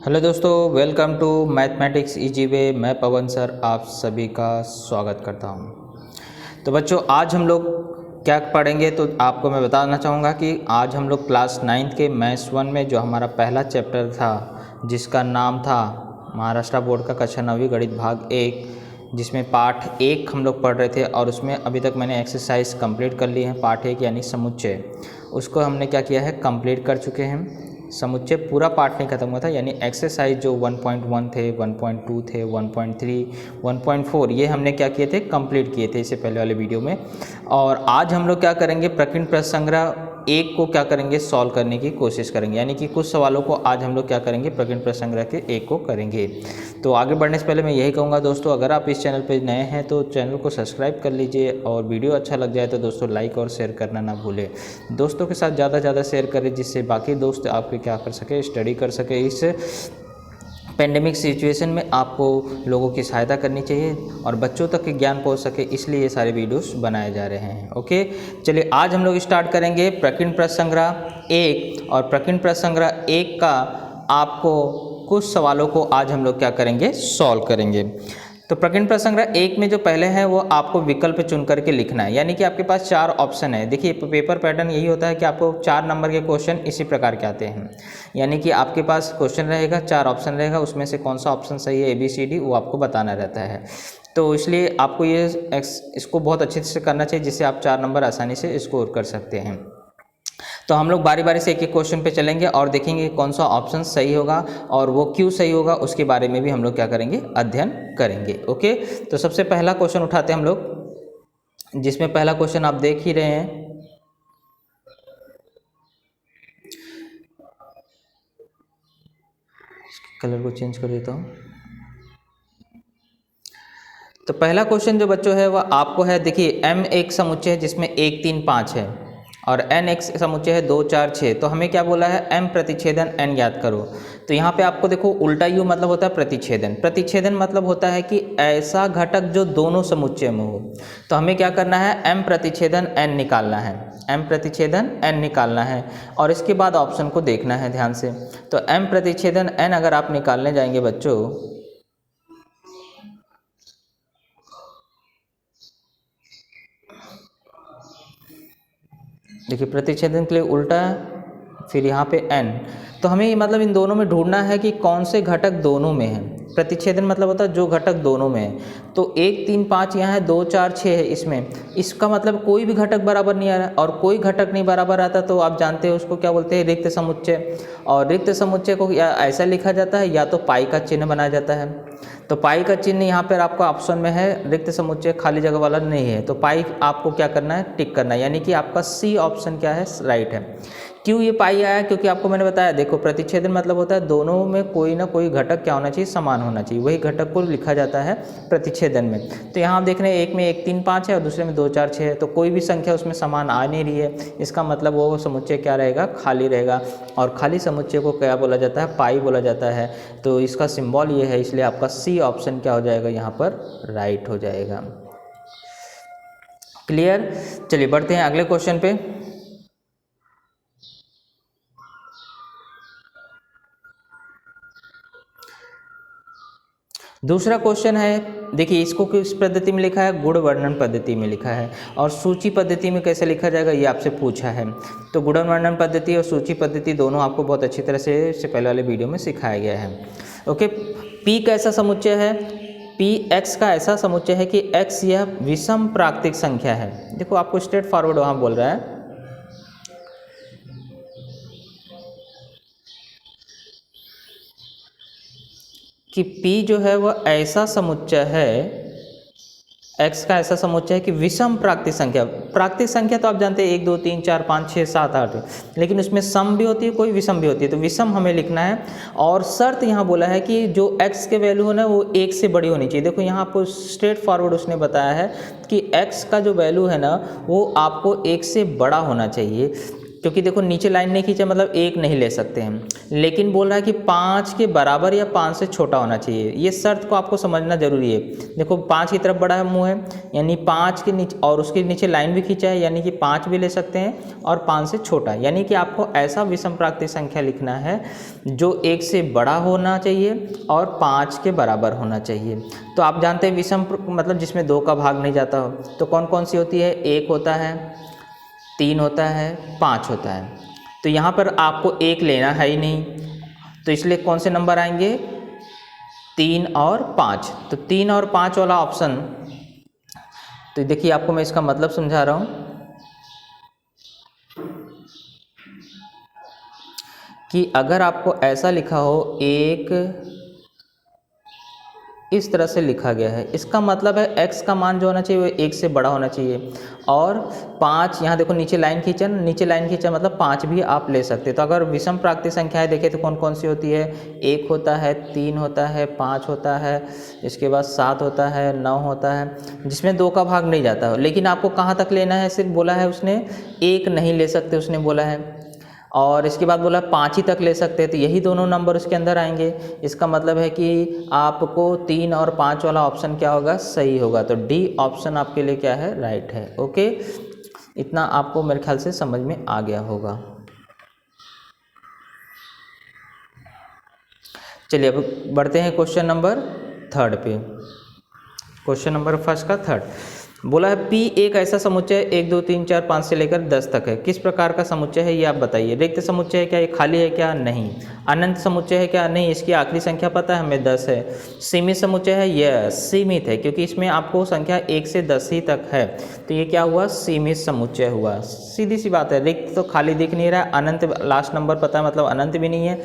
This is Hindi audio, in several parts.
हेलो दोस्तों, welcome to mathematics easy way. मैं पवन सर आप सभी का स्वागत करता हूं। तो बच्चों, आज हम लोग क्या पढ़ेंगे तो आपको मैं बताना चाहूँगा कि आज हम लोग क्लास 9th के मैथ्स 1 में जो हमारा पहला चैप्टर था जिसका नाम था महाराष्ट्र बोर्ड का कक्षा 9वीं गणित भाग 1, जिसमें पार्ट 1 हम लोग पढ़ रहे थे और उसमें अभी तक मैंने एक्सरसाइज कंप्लीट कर ली है। पार्ट 1 यानी समुच्चय, उसको हमने क्या किया है, कंप्लीट कर चुके हैं। समुच्चय पूरा पार्ट नहीं खत्म हुआ था, यानी एक्सरसाइज जो 1.1 थे, 1.2 थे, 1.3, 1.4 ये हमने क्या किए थे, कंप्लीट किए थे इससे पहले वाले वीडियो में। और आज हम लोग क्या करेंगे, प्रकीर्ण प्रश्न संग्रह 1 को क्या करेंगे, सॉल्व करने की कोशिश करेंगे। यानी कि कुछ सवालों को आज हम लोग क्या करेंगे, प्रकीर्ण प्रश्न संग्रह के 1 को करेंगे। तो आगे बढ़ने से पहले मैं यही कहूँगा दोस्तों, अगर आप इस चैनल पर नए हैं तो चैनल को सब्सक्राइब कर लीजिए और वीडियो अच्छा लग जाए तो दोस्तों लाइक और शेयर करना ना भूलें। दोस्तों के साथ ज़्यादा से ज़्यादा शेयर करें, जिससे बाकी दोस्त आपके क्या कर सके, स्टडी कर सके। इस पेंडेमिक सिचुएशन में आपको लोगों की सहायता करनी चाहिए और बच्चों तक के ज्ञान पहुंच सके, इसलिए ये सारे वीडियोस बनाए जा रहे हैं। ओके, चलिए आज हम लोग स्टार्ट करेंगे प्रकीर्ण प्रश्न संग्रह 1। और प्रकीर्ण प्रश्न संग्रह 1 का आपको कुछ सवालों को आज हम लोग क्या करेंगे, सॉल्व करेंगे। तो प्रकीर्ण प्रश्न संग्रह 1 में जो पहले है वो आपको विकल्प चुन करके लिखना है। यानी कि आपके पास 4 ऑप्शन है। देखिए पेपर पैटर्न यही होता है कि आपको 4 नंबर के क्वेश्चन इसी प्रकार के आते हैं। यानी कि आपके पास क्वेश्चन रहेगा, 4 ऑप्शन रहेगा, उसमें से कौन सा ऑप्शन सही है ABCD वो आपको बताना रहता है। तो इसलिए आपको इसको बहुत अच्छे से करना चाहिए, जिससे आप 4 नंबर आसानी से स्कोर कर सकते हैं। तो हम लोग बारी बारी से एक एक क्वेश्चन पे चलेंगे और देखेंगे कौन सा ऑप्शन सही होगा और वो क्यों सही होगा, उसके बारे में भी हम लोग क्या करेंगे, अध्ययन करेंगे। ओके, तो सबसे पहला क्वेश्चन उठाते हैं हम लोग, जिसमें पहला क्वेश्चन आप देख ही रहे हैं। कलर को चेंज कर देता हूँ। तो पहला क्वेश्चन जो बच्चों है वह आपको है, देखिए M एक समुच्चय है जिसमें 1 3 5 है और N एक समुच्चय है 2 4 6। तो हमें क्या बोला है, M प्रतिच्छेदन N ज्ञात करो। तो यहाँ पे आपको देखो उल्टा U मतलब होता है प्रतिच्छेदन। प्रतिच्छेदन मतलब होता है कि ऐसा घटक जो दोनों समुच्चय में हो। तो हमें क्या करना है, M प्रतिच्छेदन N निकालना है। M प्रतिच्छेदन N निकालना है और इसके बाद ऑप्शन को देखना है ध्यान से। तो M प्रतिच्छेदन N अगर आप निकालने जाएंगे बच्चों, देखिए प्रतिच्छेदन के लिए उल्टा है, फिर यहाँ पे n। तो हमें मतलब इन दोनों में ढूंढना है कि कौन से घटक दोनों में है। प्रतिच्छेदन मतलब होता है जो घटक दोनों में है। तो 1 3 5 यहाँ है, 2 4 6 है इसमें। इसका मतलब कोई भी घटक बराबर नहीं आ रहा है और कोई घटक नहीं बराबर आता तो आप जानते हो उसको क्या बोलते हैं, रिक्त समुच्चय। और रिक्त समुच्चय को या ऐसा लिखा जाता है या तो पाई का चिन्ह बनाया जाता है। तो पाई का चिन्ह यहाँ पर आपका ऑप्शन में है, रिक्त समुच्चय खाली जगह वाला नहीं है। तो पाई आपको क्या करना है, टिक करना है। यानी कि आपका C ऑप्शन क्या है, राइट है। क्यों ये पाई आया, क्योंकि आपको मैंने बताया, देखो प्रतिच्छेदन मतलब होता है दोनों में कोई ना कोई घटक क्या होना चाहिए, समान होना चाहिए। वही घटक को लिखा जाता है प्रतिच्छेदन में। तो यहाँ आप देख रहे हैं एक में 1 3 5 है और दूसरे में 2 4 6 है। तो कोई भी संख्या उसमें समान आ नहीं रही है, इसका मतलब वो समुच्चय क्या रहेगा, खाली रहेगा। और खाली समुच्चय को क्या बोला जाता है, पाई बोला जाता है। तो इसका सिंबल ये है, इसलिए आपका C ऑप्शन क्या हो जाएगा, यहाँ पर राइट हो जाएगा। क्लियर। चलिए बढ़ते हैं अगले क्वेश्चन पे। दूसरा क्वेश्चन है, देखिए इसको किस पद्धति में लिखा है, गुण वर्णन पद्धति में लिखा है। और सूची पद्धति में कैसे लिखा जाएगा ये आपसे पूछा है। तो गुण वर्णन पद्धति और सूची पद्धति दोनों आपको बहुत अच्छी तरह से पहले वाले वीडियो में सिखाया गया है। ओके, P कैसा समुच्चय है, P X का ऐसा समुच्चय है कि X यह विषम प्राकृतिक संख्या है। देखो आपको स्ट्रेट फॉरवर्ड वहाँ बोल रहा है कि P जो है वह ऐसा समुच्चय है, X का ऐसा समुच्चय है कि विषम प्राकृतिक संख्या। प्राकृतिक संख्या तो आप जानते हैं 1 2 3 4 5 6 7 8, लेकिन उसमें सम भी होती है, कोई विषम भी होती है। तो विषम हमें लिखना है और शर्त यहाँ बोला है कि जो X के वैल्यू है ना वो 1 से बड़ी होनी चाहिए। देखो यहाँ आपको स्ट्रेट फॉरवर्ड उसने बताया है कि X का जो वैल्यू है ना वो आपको 1 से बड़ा होना चाहिए। क्योंकि देखो नीचे लाइन नहीं खींचा मतलब 1 नहीं ले सकते हैं, लेकिन बोल रहा है कि 5 के बराबर या 5 से छोटा होना चाहिए। ये शर्त को आपको समझना जरूरी है। देखो 5 की तरफ बड़ा है मुँह है, यानी 5 के नीचे और उसके नीचे लाइन भी खींचा है, यानी कि 5 भी ले सकते हैं और 5 से छोटा, यानी कि आपको ऐसा विषम प्राकृतिक संख्या लिखना है जो 1 से बड़ा होना चाहिए और 5 के बराबर होना चाहिए। तो आप जानते हैं विषम मतलब जिसमें 2 का भाग नहीं जाता हो, तो कौन कौन सी होती है? 1 होता है, 3 होता है, 5 होता है। तो यहाँ पर आपको 1 लेना है ही नहीं, तो इसलिए कौन से नंबर आएंगे? 3 और 5। तो 3 और 5 वाला ऑप्शन, तो देखिए आपको मैं इसका मतलब समझा रहा हूँ कि अगर आपको ऐसा लिखा हो, एक इस तरह से लिखा गया है, इसका मतलब है x का मान जो होना चाहिए वो 1 से बड़ा होना चाहिए। और 5 यहाँ देखो नीचे लाइन खींचा, नीचे लाइन खींचा मतलब 5 भी आप ले सकते हैं। तो अगर विषम प्राकृतिक संख्याएं देखें तो कौन कौन सी होती है? 1 होता है, 3 होता है, 5 होता है, इसके बाद 7 होता है, 9 होता है, जिसमें 2 का भाग नहीं जाता हो। लेकिन आपको कहाँ तक लेना है? सिर्फ बोला है उसने 1 नहीं ले सकते उसने बोला है, और इसके बाद बोला 5 ही तक ले सकते हैं, तो यही दोनों नंबर उसके अंदर आएंगे। इसका मतलब है कि आपको 3 और 5 वाला ऑप्शन क्या होगा? सही होगा। तो डी ऑप्शन आपके लिए क्या है? राइट है। ओके, इतना आपको मेरे ख्याल से समझ में आ गया होगा। चलिए अब बढ़ते हैं क्वेश्चन नंबर 3 पे। क्वेश्चन नंबर फर्स्ट का 3 बोला है P एक ऐसा समुच्चय 1 2 3 4 5 से लेकर 10 तक है। किस प्रकार का समुच्चय है ये आप बताइए। रिक्त समुच्चय है क्या? ये खाली है क्या? नहीं। अनंत समुच्चय है क्या? नहीं। इसकी आखिरी संख्या पता है हमें? 10 है। सीमित समुच्चय है? यस, सीमित है, क्योंकि इसमें आपको संख्या 1 से 10 ही तक है, तो ये क्या हुआ? सीमित समुच्चय हुआ। सीधी सी बात है, रिक्त तो खाली दिख नहीं रहा है, अनंत लास्ट नंबर पता है मतलब अनंत भी नहीं है,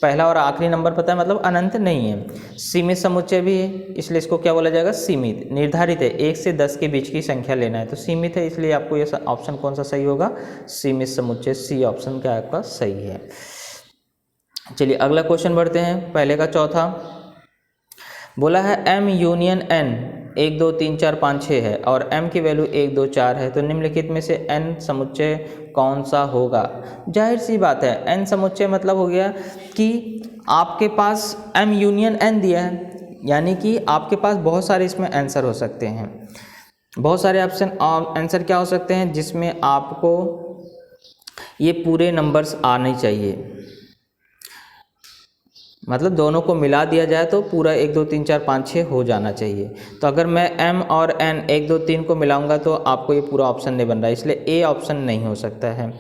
पहला और आखिरी नंबर पता है मतलब अनंत नहीं है। सीमित समुच्चय भी है, इसलिए इसको क्या बोला जाएगा? सीमित। निर्धारित है, 1 से 10 के बीच की संख्या लेना है, तो सीमित है, इसलिए आपको ये ऑप्शन कौन सा सही होगा? सीमित समुच्चय, सी ऑप्शन क्या आपका सही है। चलिए अगला क्वेश्चन बढ़ते हैं। पहले का चौथा बोला है M यूनियन N 1 2 3 4 5 6 है और M की वैल्यू 1 2 4 है, तो निम्नलिखित में से N समुच्चय कौन सा होगा? जाहिर सी बात है, N समुच्चय मतलब हो गया कि आपके पास M यूनियन N दिया है, यानी कि आपके पास बहुत सारे इसमें आंसर हो सकते हैं। बहुत सारे ऑप्शन आंसर क्या हो सकते हैं जिसमें आपको ये पूरे नंबर्स आने चाहिए, मतलब दोनों को मिला दिया जाए तो पूरा 1 2 3 4 5 6 हो जाना चाहिए। तो अगर मैं M और N 1 2 3 को मिलाऊंगा तो आपको ये पूरा ऑप्शन नहीं बन रहा है, इसलिए A ऑप्शन नहीं हो सकता है।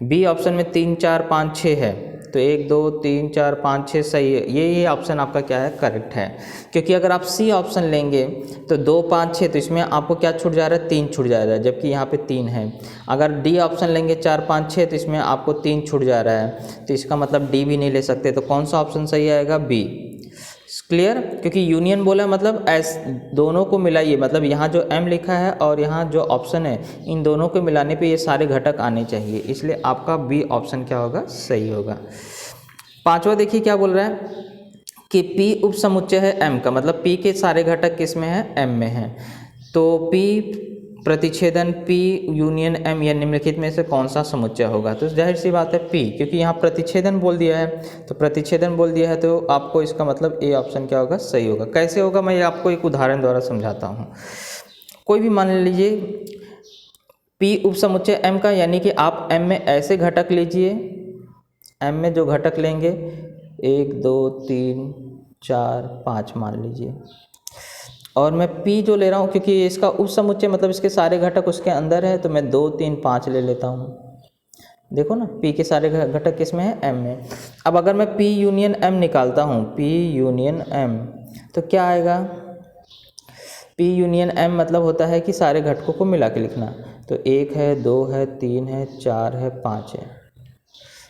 B ऑप्शन में 3 4 5 6 है, तो 1 2 3 4 5 6 सही है, ये ऑप्शन आपका क्या है? करेक्ट है। क्योंकि अगर आप C ऑप्शन लेंगे तो 2 5 6, तो इसमें आपको क्या छूट जा रहा है? 3 छूट जा रहा है, जबकि यहाँ पे 3 है। अगर D ऑप्शन लेंगे 4 5 6, तो इसमें आपको 3 छूट जा रहा है, तो इसका मतलब D भी नहीं ले सकते। तो कौन सा ऑप्शन सही आएगा? B। क्लियर? क्योंकि यूनियन बोला मतलब दोनों को मिलाइए, मतलब यहाँ जो M लिखा है और यहाँ जो ऑप्शन है, इन दोनों को मिलाने पे ये सारे घटक आने चाहिए, इसलिए आपका B ऑप्शन क्या होगा? सही होगा। पांचवा देखिए क्या बोल रहा है कि P उप समुच्चय है M का, मतलब P के सारे घटक किस में है? M में है। तो P प्रतिच्छेदन P यूनियन M या निम्नलिखित में से कौन सा समुच्चय होगा? तो जाहिर सी बात है P, क्योंकि यहाँ प्रतिच्छेदन बोल दिया है, तो प्रतिच्छेदन बोल दिया है तो आपको इसका मतलब A ऑप्शन क्या होगा? सही होगा। कैसे होगा मैं आपको एक उदाहरण द्वारा समझाता हूँ। कोई भी मान लीजिए P उप समुच्चय M का, यानी कि आप M में ऐसे घटक लीजिए, M में जो घटक लेंगे 1 2 3 4 5 मान लीजिए, और मैं P जो ले रहा हूँ क्योंकि इसका उप समुच्चय मतलब इसके सारे घटक उसके अंदर है, तो मैं 2 3 5 ले लेता हूँ। देखो ना, P के सारे घटक किस में है? M में। अब अगर मैं P यूनियन M निकालता हूँ, P यूनियन M, तो क्या आएगा? P यूनियन M मतलब होता है कि सारे घटकों को मिला के लिखना, तो 1 है 2 है 3 है 4 है 5 है।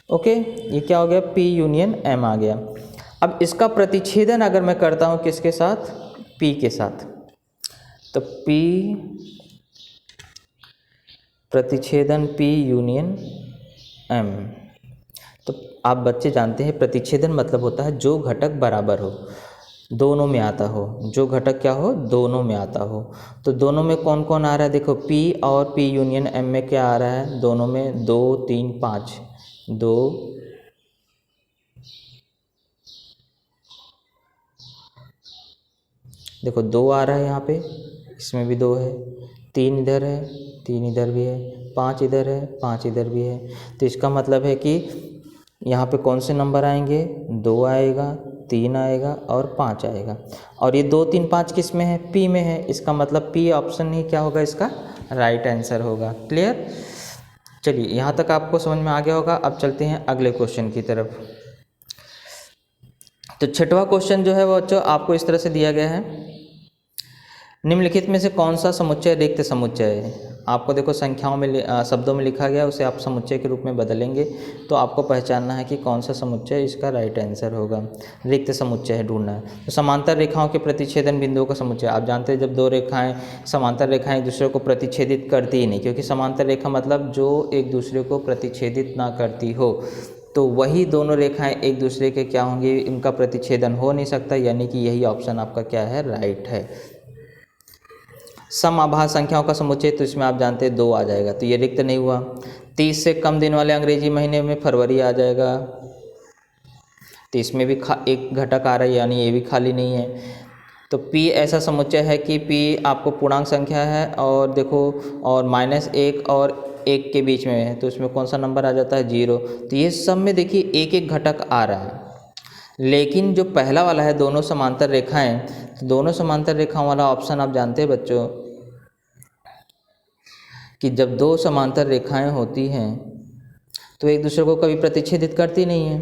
ओके, ये क्या हो गया? P यूनियन M आ गया। अब इसका प्रतिच्छेदन अगर मैं करता हूँ किसके साथ? P के साथ, तो P प्रतिच्छेदन P यूनियन M, तो आप बच्चे जानते हैं प्रतिच्छेदन मतलब होता है जो घटक बराबर हो। दोनों में आता हो, जो घटक क्या हो, दोनों में आता हो। तो दोनों में कौन कौन आ रहा है, देखो P और P यूनियन M में क्या आ रहा है, दोनों में 2 3 5, 2 देखो 2 आ रहा है यहाँ पे, इसमें भी 2 है, 3 इधर है, 3 इधर भी है, 5 इधर है, 5 इधर भी है। तो इसका मतलब है कि यहाँ पे कौन से नंबर आएंगे, 2 आएगा, 3 आएगा और 5 आएगा। और ये 2 3 5 किस में है, P में है। इसका मतलब P ऑप्शन ही क्या होगा, इसका राइट आंसर होगा। क्लियर। चलिए यहाँ तक आपको समझ में आ गया होगा। अब चलते हैं अगले क्वेश्चन की तरफ। तो छठवां क्वेश्चन जो है वो बच्चों आपको इस तरह से दिया गया है, निम्नलिखित में से कौन सा समुच्चय रिक्त समुच्चय है। आपको देखो संख्याओं में शब्दों में लिखा गया, उसे आप समुच्चय के रूप में बदलेंगे तो आपको पहचानना है कि कौन सा समुच्चय इसका राइट आंसर होगा। रिक्त समुच्चय है ढूंढना है। तो समांतर रेखाओं के प्रतिच्छेदन बिंदुओं का समुच्चय, आप जानते हैं जब दो रेखाएं समांतर रेखाएं एक दूसरे को प्रतिच्छेदित करती ही नहीं, क्योंकि समांतर रेखा मतलब जो एक दूसरे को प्रतिच्छेदित ना करती हो, तो वही दोनों रेखाएं एक दूसरे के क्या होंगी, इनका प्रतिच्छेदन हो नहीं सकता, यानी कि यही ऑप्शन आपका क्या है, राइट है। समआभाज्य संख्याओं का समुच्चय, तो इसमें आप जानते हैं 2 आ जाएगा, तो ये रिक्त नहीं हुआ। 30 से कम दिन वाले अंग्रेजी महीने में फरवरी आ जाएगा, तो इसमें भी एक घटक आ रहा है, यानी ये भी खाली नहीं है। तो P ऐसा समुच्चय है कि P आपको पूर्णांक संख्या है, और देखो और -1 और 1 के बीच में है, तो इसमें कौन सा नंबर आ जाता है, 0। तो ये सब में देखिए एक एक घटक आ रहा है, लेकिन जो पहला वाला है दोनों समांतर रेखाएं, तो दोनों समांतर रेखाओं वाला ऑप्शन आप जानते हैं बच्चों कि जब दो समांतर रेखाएं होती हैं तो एक दूसरे को कभी प्रतिच्छेदित करती नहीं है।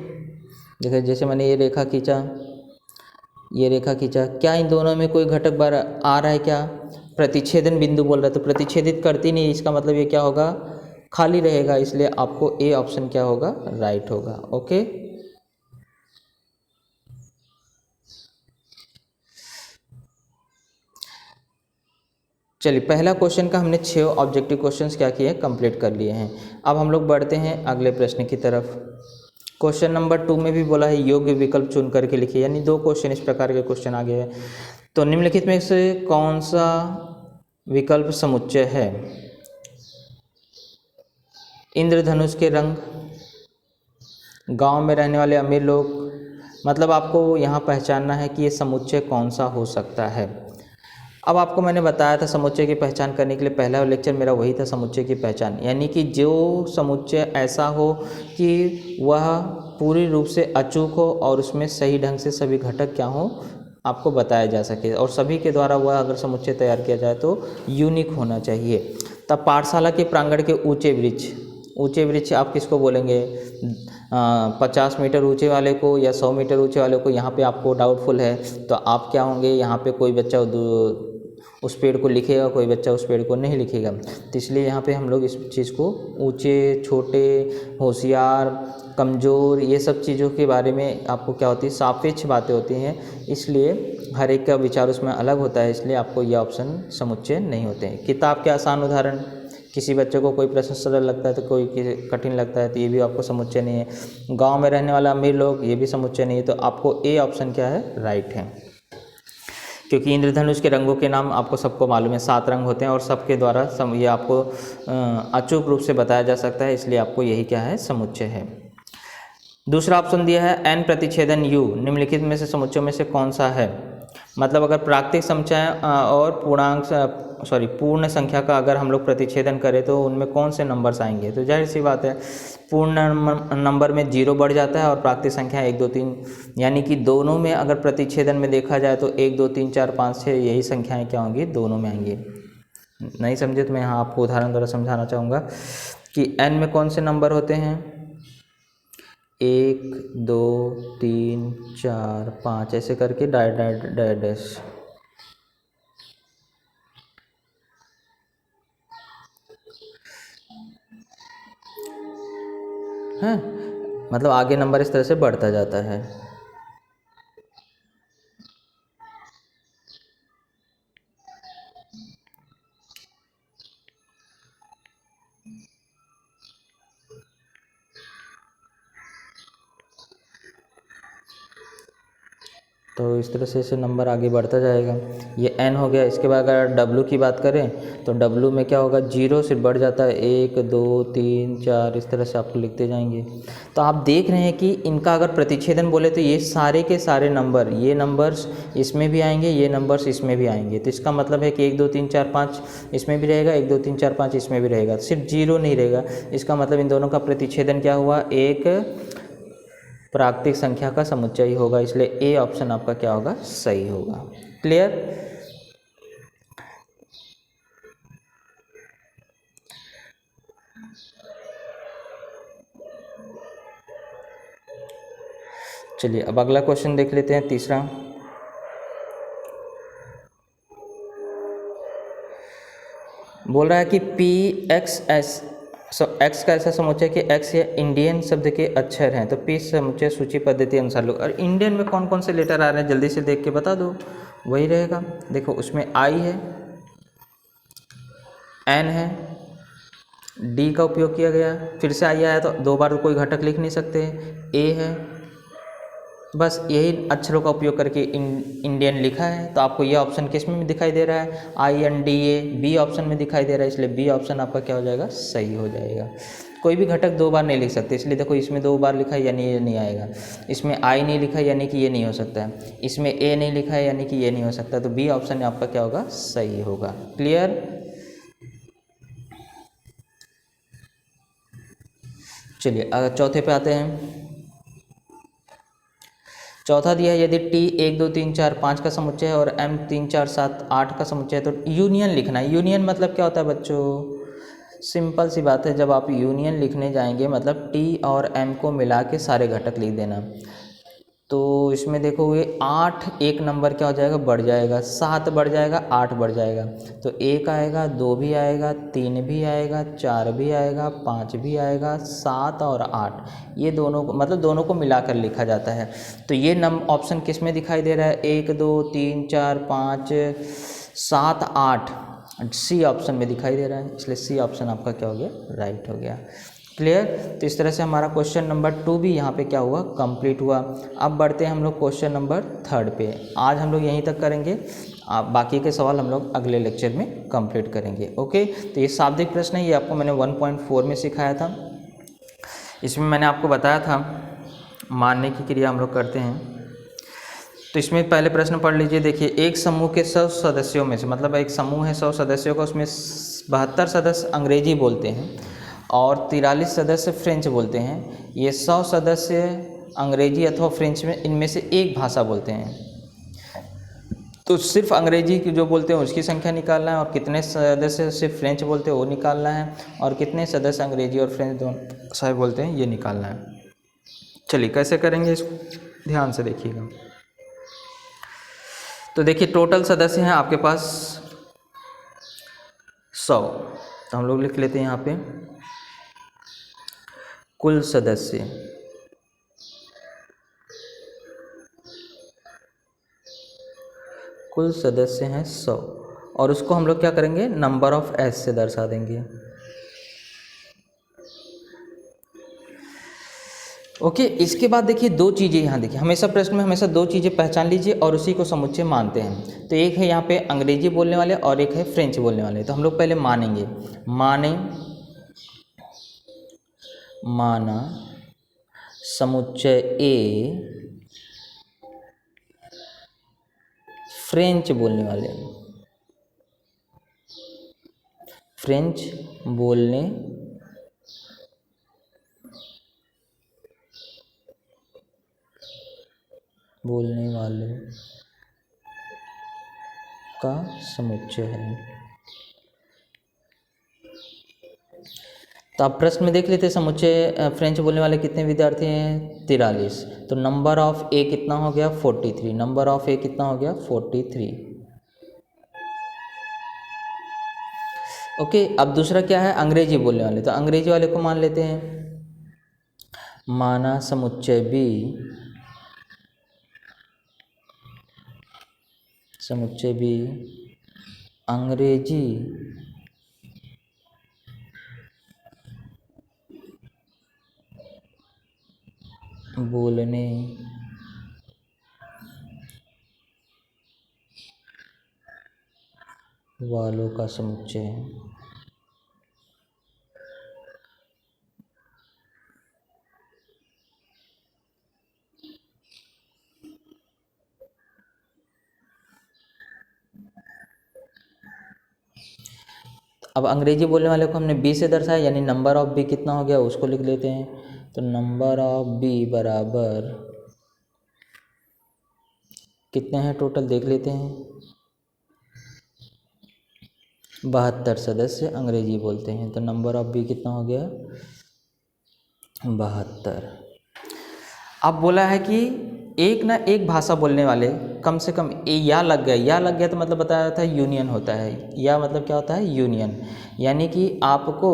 देखिए जैसे मैंने ये रेखा खींचा, ये रेखा खींचा, क्या इन दोनों में कोई घटक बार आ रहा है, क्या प्रतिच्छेदन बिंदु बोल रहा है, तो प्रतिच्छेदित करती नहीं, इसका मतलब ये क्या होगा, खाली रहेगा। इसलिए आपको ए ऑप्शन क्या होगा, राइट होगा। ओके। चलिए पहला क्वेश्चन का हमने 6 ऑब्जेक्टिव क्वेश्चंस क्या किए हैं, कंप्लीट कर लिए हैं। अब हम लोग बढ़ते हैं अगले प्रश्न की तरफ। क्वेश्चन नंबर 2 में भी बोला है योग्य विकल्प चुन करके लिखिए, यानी 2 क्वेश्चन इस प्रकार के क्वेश्चन आ गए हैं। तो निम्नलिखित में से कौन सा विकल्प समुच्चय है, इंद्रधनुष के रंग, गांव में रहने वाले अमीर लोग, मतलब आपको यहाँ पहचानना है कि ये समुच्चय कौन सा हो सकता है। अब आपको मैंने बताया था समुच्चय की पहचान करने के लिए, पहला लेक्चर मेरा वही था, समुच्चय की पहचान, यानी कि जो समुच्चय ऐसा हो कि वह पूरी रूप से अचूक हो और उसमें सही ढंग से सभी घटक क्या हो आपको बताया जा सके, और सभी के द्वारा वह अगर समुच्चय तैयार किया जाए तो यूनिक होना चाहिए। तब पाठशाला के प्रांगण के ऊंचे वृक्ष आप किसको बोलेंगे, 50 मीटर ऊंचे वाले को या 100 मीटर ऊंचे वाले को। यहाँ पे आपको डाउटफुल है तो आप क्या होंगे, यहाँ पे कोई बच्चा उस पेड़ को लिखेगा, कोई बच्चा उस पेड़ को नहीं लिखेगा। तो इसलिए यहाँ पे हम लोग इस चीज़ को ऊंचे, छोटे, होशियार, कमज़ोर, ये सब चीज़ों के बारे में आपको क्या होती है, सापेक्ष बातें होती हैं, इसलिए हर एक का विचार उसमें अलग होता है, इसलिए आपको ये ऑप्शन समुच्चय नहीं होते हैं। किताब के आसान उदाहरण, किसी बच्चे को कोई प्रश्न सरल लगता है तो कोई कठिन लगता है, तो ये भी आपको समुच्चय नहीं है। गांव में रहने वाला अमीर लोग, ये भी समुच्चय नहीं है, तो आपको ए ऑप्शन क्या है, राइट है। क्योंकि इंद्रधनुष के रंगों के नाम आपको सबको मालूम है, 7 रंग होते हैं और सबके द्वारा ये आपको अचूक रूप से बताया जा सकता है, इसलिए आपको यही क्या है, समुच्चय है। दूसरा ऑप्शन दिया है n प्रतिच्छेदन u, निम्नलिखित में से समुच्चयों में से कौन सा है। मतलब अगर प्राकृतिक समुच्चय और पूर्ण संख्या का अगर हम लोग प्रतिच्छेदन करें तो उनमें कौन से नंबर्स आएंगे। तो जाहिर सी बात है पूर्ण नंबर में 0 बढ़ जाता है और प्राकृतिक संख्या 1 2 3, यानी कि दोनों में अगर प्रतिच्छेदन में देखा जाए तो 1 2 3 4 5 6 यही संख्याएं क्या होंगी, दोनों में आएंगी। नहीं समझे तो मैं यहाँ आपको उदाहरण द्वारा समझाना चाहूँगा कि n में कौन से नंबर होते हैं, 1 2 3 4 5 ऐसे करके डैश। है मतलब आगे नंबर इस तरह से बढ़ता जाता है। तो इस तरह से नंबर आगे बढ़ता जाएगा। ये n हो गया। इसके बाद अगर w की बात करें तो w में क्या होगा, 0 से बढ़ जाता है 1 2 3 4, इस तरह से आपको लिखते जाएंगे। तो आप देख रहे हैं कि इनका अगर प्रतिच्छेदन बोले तो ये सारे के सारे नंबर, ये नंबर्स इसमें भी आएंगे, ये नंबर्स इसमें भी आएंगे। तो इसका मतलब है कि 1 2 3 4 5 इसमें भी रहेगा, 1 2 3 4 5 इसमें भी रहेगा, सिर्फ 0 नहीं रहेगा। इसका मतलब इन दोनों का प्रतिच्छेदन क्या हुआ, एक प्राकृतिक संख्या का समुच्चय ही होगा। इसलिए ए ऑप्शन आपका क्या होगा, सही होगा। क्लियर। चलिए अब अगला क्वेश्चन देख लेते हैं, तीसरा। बोल रहा है कि पी एक्स एस, एक्स का ऐसा समुच्चय कि एक्स या इंडियन शब्द के अक्षर हैं। तो पी समुच्चय सूची पद्धति अनुसार लो। और इंडियन में कौन कौन से लेटर आ रहे हैं जल्दी से देख के बता दो, वही रहेगा। देखो उसमें आई है, एन है, डी का उपयोग किया गया, फिर से आई आया तो दो बार कोई घटक लिख नहीं सकते, ए है, बस यही अक्षरों का उपयोग करके इंडियन लिखा है। तो आपको ये ऑप्शन किस में दिखाई दे रहा है, I and D A, B option में दिखाई दे रहा है। इसलिए बी ऑप्शन आपका क्या हो जाएगा, सही हो जाएगा। कोई भी घटक दो बार नहीं लिख सकते, इसलिए देखो इसमें दो बार लिखा है यानी ये नहीं आएगा, इसमें आई नहीं लिखा है यानी कि ये नहीं हो सकता है, इसमें ए नहीं लिखा है यानी कि ये नहीं हो सकता। तो बी ऑप्शन आपका क्या होगा, सही होगा। क्लियर। चलिए अगर चौथे पे आते हैं। चौथा दिया है, यदि टी 1 2 3 4 5 का समुच्चय है और एम 3 4 7 8 का समुच्चय है तो यूनियन लिखना है। यूनियन मतलब क्या होता है बच्चों, सिंपल सी बात है, जब आप यूनियन लिखने जाएंगे मतलब टी और एम को मिला के सारे घटक लिख देना। तो इसमें देखोगे 8 एक नंबर क्या हो जाएगा, बढ़ जाएगा, 7 बढ़ जाएगा, 8 बढ़ जाएगा। तो 1 आएगा, 2 भी आएगा, 3 भी आएगा, 4 भी आएगा, 5 भी आएगा, 7 और 8, ये दोनों को मतलब दोनों को मिलाकर लिखा जाता है। तो ये ऑप्शन किस में दिखाई दे रहा है, 1 2 3 4 5 7 8, सी ऑप्शन में दिखाई दे रहा है। इसलिए सी ऑप्शन आपका क्या हो गया, राइट हो गया। क्लियर। तो इस तरह से हमारा क्वेश्चन नंबर 2 भी यहाँ पे क्या हुआ, कंप्लीट हुआ। अब बढ़ते हैं हम लोग क्वेश्चन नंबर 3 पे। आज हम लोग यहीं तक करेंगे, बाकी के सवाल हम लोग अगले लेक्चर में कंप्लीट करेंगे। ओके। तो ये शाब्दिक प्रश्न है, ये आपको मैंने 1.4 में सिखाया था। इसमें मैंने आपको बताया था मानने की क्रिया हम लोग करते हैं। तो इसमें पहले प्रश्न पढ़ लीजिए। देखिए, एक समूह के 100 सदस्यों में से, मतलब एक समूह है 100 सदस्यों का, उसमें 72 सदस्य अंग्रेजी बोलते हैं और 43 सदस्य फ्रेंच बोलते हैं। ये 100 सदस्य अंग्रेजी अथवा फ्रेंच में इनमें से एक भाषा बोलते हैं। तो सिर्फ अंग्रेजी की जो बोलते हैं उसकी संख्या निकालना है, और कितने सदस्य सिर्फ फ्रेंच बोलते हैं वो निकालना है, और कितने सदस्य अंग्रेजी और फ्रेंच दोनों भाषाएं बोलते हैं ये निकालना है। चलिए कैसे करेंगे इसको, ध्यान से देखिएगा। तो देखिए टोटल सदस्य हैं आपके पास 100, तो हम लोग लिख लेते हैं यहाँ पे कुल सदस्य। कुल सदस्य हैं 100, और उसको हम लोग क्या करेंगे, नंबर ऑफ एस से दर्शा देंगे। ओके। इसके बाद देखिए दो चीज़ें यहाँ देखिए, हमेशा प्रश्न में हमेशा दो चीज़ें पहचान लीजिए और उसी को समुच्चय मानते हैं। तो एक है यहाँ पे अंग्रेजी बोलने वाले और एक है फ्रेंच बोलने वाले। तो हम लोग पहले मानेंगे, माने, माना समुच्चय ए फ्रेंच बोलने वाले, फ्रेंच बोलने वाले का समुच्चय है। तो आप प्रश्न में देख लेते हैं, समुच्चय फ्रेंच बोलने वाले कितने विद्यार्थी हैं, 43। तो नंबर ऑफ ए कितना हो गया, 43। नंबर ऑफ ए कितना हो गया, 43। ओके। अब दूसरा क्या है, अंग्रेजी बोलने वाले। तो अंग्रेजी वाले को मान लेते हैं, माना समुच्चय बी, समुच्चय बी अंग्रेजी बोलने वालों का समुच्चय है। अब अंग्रेजी बोलने वाले को हमने बी से दर्शाया, यानी नंबर ऑफ बी कितना हो गया उसको लिख लेते हैं। तो नंबर ऑफ बी बराबर कितने हैं टोटल देख लेते हैं। 72 सदस्य अंग्रेजी बोलते हैं। तो नंबर ऑफ बी कितना हो गया 72। अब बोला है कि एक ना एक भाषा बोलने वाले कम से कम या लग गया, या लग गया तो मतलब बताया था यूनियन होता है। या मतलब क्या होता है यूनियन, यानी कि आपको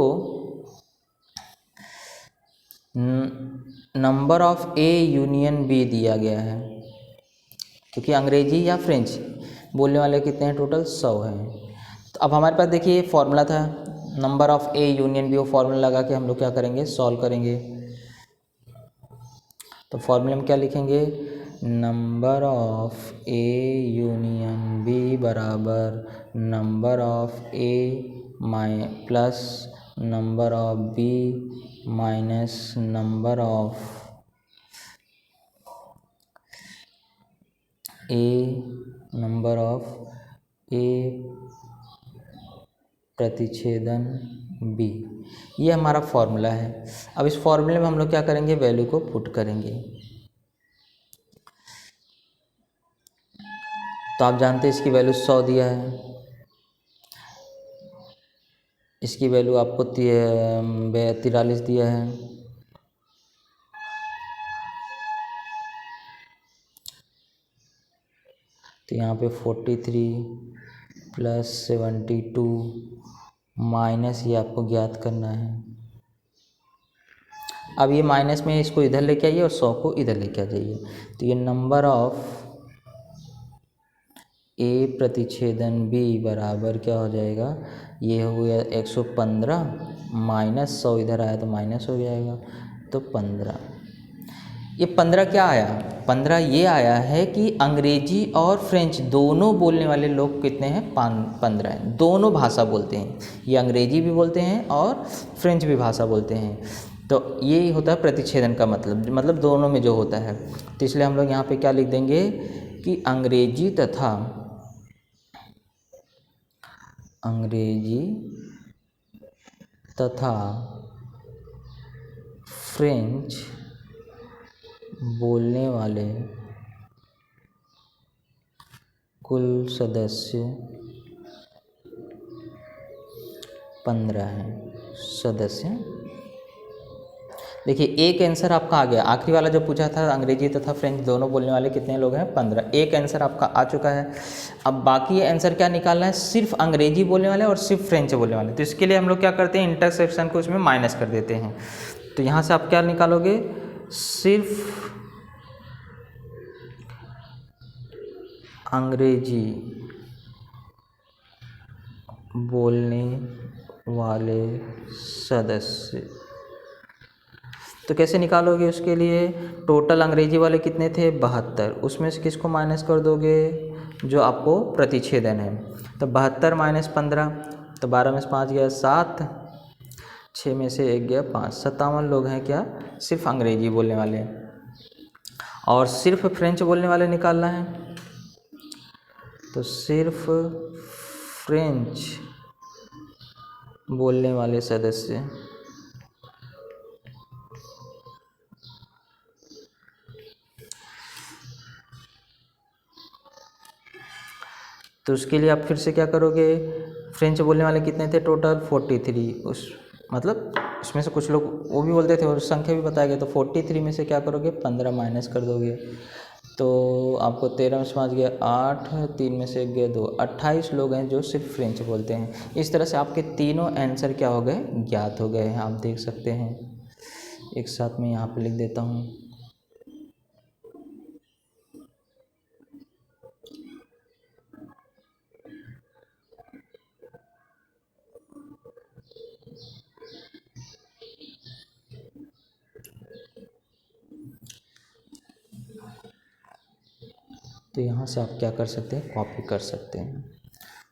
number of A union B दिया गया है, क्योंकि अंग्रेजी या फ्रेंच बोलने वाले कितने हैं टोटल 100 हैं। तो अब हमारे पास देखिए फॉर्मूला था number of A union B, वो फॉर्मूला लगा के हम लोग क्या करेंगे सॉल्व करेंगे। तो फॉर्मूले में क्या लिखेंगे, number of A union B बराबर number of A plus number of B minus number of A, number of A प्रतिच्छेदन बी। ये हमारा फॉर्मूला है। अब इस फॉर्मूले में हम लोग क्या करेंगे, वैल्यू को पुट करेंगे। तो आप जानते हैं इसकी वैल्यू 100 दिया है, इसकी वैल्यू आपको 43 दिया है, तो यहाँ पे 43 प्लस 72 माइनस ये आपको ज्ञात करना है। अब ये माइनस में इसको इधर लेके आइए और 100 को इधर लेके आ जाइए। तो ये नंबर ऑफ ए प्रतिच्छेदन बी बराबर क्या हो जाएगा, ये हो गया 115 माइनस 100 इधर आया तो माइनस हो जाएगा, तो 15। ये 15 क्या आया, 15 ये आया है कि अंग्रेजी और फ्रेंच दोनों बोलने वाले लोग कितने हैं 15 हैं। दोनों भाषा बोलते हैं, ये अंग्रेजी भी बोलते हैं और फ्रेंच भी भाषा बोलते हैं। तो ये होता है प्रतिच्छेदन का मतलब दोनों में जो होता है। तो इसलिए हम लोग यहाँ पे क्या लिख देंगे कि अंग्रेजी तथा फ्रेंच बोलने वाले कुल सदस्य 15 हैं सदस्य। देखिए एक आंसर आपका आ गया, आखिरी वाला जो पूछा था अंग्रेजी तथा फ्रेंच दोनों बोलने वाले कितने लोग हैं 15, एक आंसर आपका आ चुका है। अब बाकी आंसर क्या निकालना है, सिर्फ अंग्रेजी बोलने वाले और सिर्फ फ्रेंच बोलने वाले। तो इसके लिए हम लोग क्या करते हैं, इंटरसेक्शन को इसमें माइनस कर देते हैं। तो यहाँ से आप क्या निकालोगे, सिर्फ अंग्रेजी बोलने वाले सदस्य। तो कैसे निकालोगे, उसके लिए टोटल अंग्रेजी वाले कितने थे 72, उसमें से किसको माइनस कर दोगे, जो आपको प्रतिच्छेदन है। तो 72 माइनस 15, तो 12 में से 5 गया 7, 6 में से 1 गया 5, 57 लोग हैं क्या सिर्फ अंग्रेजी बोलने वाले। और सिर्फ फ्रेंच बोलने वाले निकालना है, तो सिर्फ फ्रेंच बोलने वाले सदस्य तो उसके लिए आप फिर से क्या करोगे, फ्रेंच बोलने वाले कितने थे टोटल 43, उस मतलब उसमें से कुछ लोग वो भी बोलते थे और संख्या भी बताया गया। तो 43 में से क्या करोगे 15 माइनस कर दोगे, तो आपको 13 में से 5 गया 8, 3 में से 1 गया 2, 28 लोग हैं जो सिर्फ फ्रेंच बोलते हैं। इस तरह से आपके तीनों आंसर क्या हो गए ज्ञात हो गए हैं, आप देख सकते हैं। एक साथ में यहाँ पे लिख देता हूँ। तो यहाँ से आप क्या कर सकते हैं, कॉपी कर सकते हैं।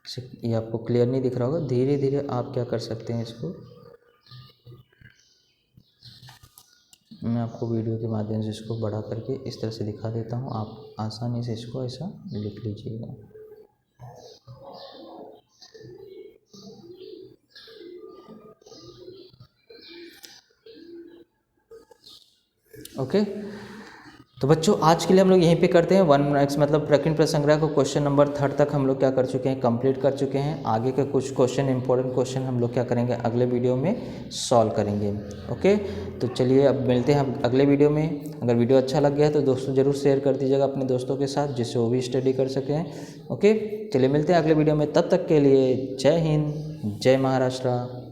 ये आपको क्लियर नहीं दिख रहा होगा, धीरे धीरे आप क्या कर सकते हैं, इसको मैं आपको वीडियो के माध्यम से इसको बड़ा करके इस तरह से दिखा देता हूँ, आप आसानी से इसको ऐसा लिख लीजिएगा। ओके, तो बच्चों आज के लिए हम लोग यहीं पे करते हैं 1x मतलब प्रकीर्णन प्रसंग्रह को क्वेश्चन नंबर 3 तक हम लोग क्या कर चुके हैं, कंप्लीट कर चुके हैं। आगे के कुछ क्वेश्चन इंपॉर्टेंट क्वेश्चन हम लोग क्या करेंगे, अगले वीडियो में सॉल्व करेंगे। ओके, तो चलिए अब मिलते हैं हम अगले वीडियो में। अगर वीडियो अच्छा लग गया है तो दोस्तों ज़रूर शेयर कर दीजिएगा अपने दोस्तों के साथ, जिससे वो भी स्टडी कर सकें। ओके, चलिए मिलते हैं अगले वीडियो में, तब तक के लिए जय हिंद, जय महाराष्ट्र।